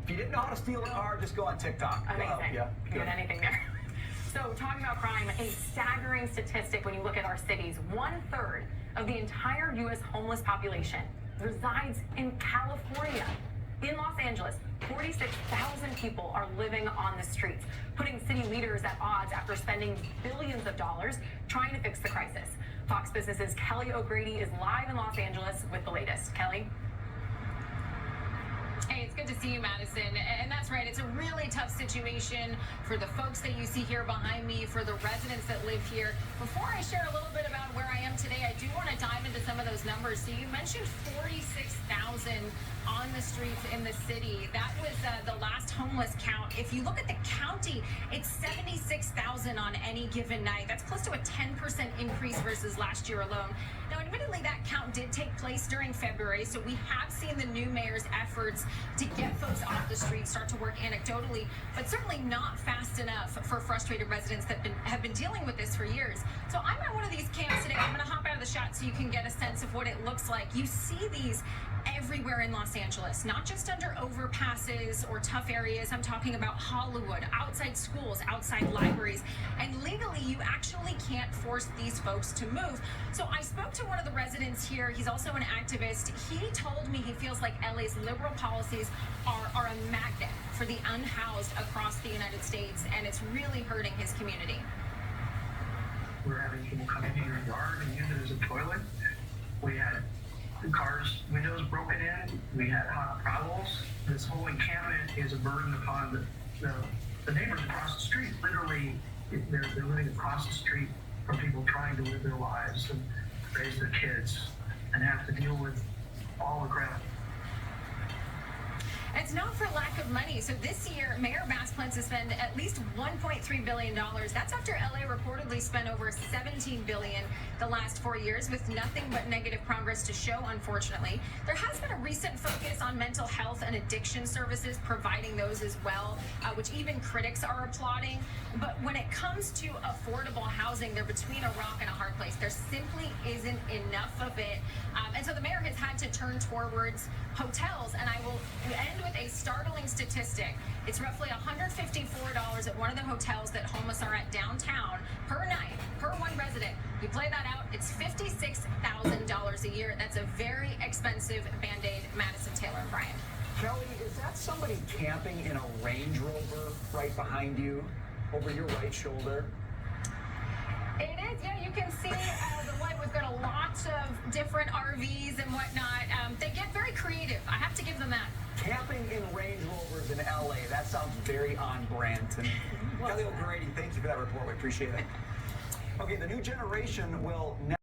If you didn't know how to steal a car, just go on TikTok. Amazing. Yeah, you can get anything there. So talking about crime, a staggering statistic when you look at our cities. 1/3 of the entire U.S. homeless population resides in California. In Los Angeles, 46,000 people are living on the streets, putting city leaders at odds after spending billions of dollars trying to fix the crisis. Fox Business's Kelly O'Grady is live in Los Angeles with the latest. Kelly? Hey, it's good to see you, Madison. And that's right. It's a really tough situation for the folks that you see here behind me, for the residents that live here. Before I share a little bit about where I am today, I do want to dive into some of those numbers. So you mentioned 46,000 on the streets in the city. That was the last homeless count. If you look at the county, it's 76,000 on any given night. That's close to a 10% increase versus last year alone. Now, admittedly, that count did take place during February, so we have seen the new mayor's efforts to get folks off the street start to work anecdotally, but certainly not fast enough for frustrated residents that have been dealing with this for years. So I'm at one of these camps today. I'm going to hop out of the shot so you can get a sense of what it looks like. You see these everywhere in Los Angeles, not just under overpasses or tough areas. I'm talking about Hollywood, outside schools, outside libraries, and legally you actually can't force these folks to move. So I spoke to one of the residents here. He's also an activist. He told me he feels like LA's liberal policies are a magnet for the unhoused across the United States, and it's really hurting his community. We're having people come into your yard and use it as a toilet. We had the cars' windows broken in. We had hot prowls. This whole encampment is a burden upon the neighbors across the street. Literally, they're living across the street from people trying to live their lives and raise their kids and have to deal with all the crap. It's not for lack of money. So this year, Mayor Bass plans to spend at least $1.3 billion. That's after LA reportedly spent over $17 billion the last 4 years with nothing but negative progress to show, unfortunately. There has been a recent focus on mental health and addiction services, providing those as well, which even critics are applauding. But when it comes to affordable housing, they're between a rock and a hard place. There simply isn't enough of it. And so the mayor has had to turn towards hotels, and I will end with a startling statistic. It's roughly $154 at one of the hotels that homeless are at downtown per night, per one resident. You play that out, it's $56,000 a year. That's a very expensive Band-Aid. Madison, Taylor, and Brian. Kelly, is that somebody camping in a Range Rover right behind you, over your right shoulder? It is, yeah, you can see the light. We've got a lot of different RVs and whatnot. They get very creative. I have to give them that. Camping in Range Rovers in LA, that sounds very on brand to me. Kelly O'Grady, thank you for that report. We appreciate it. Okay, the new generation will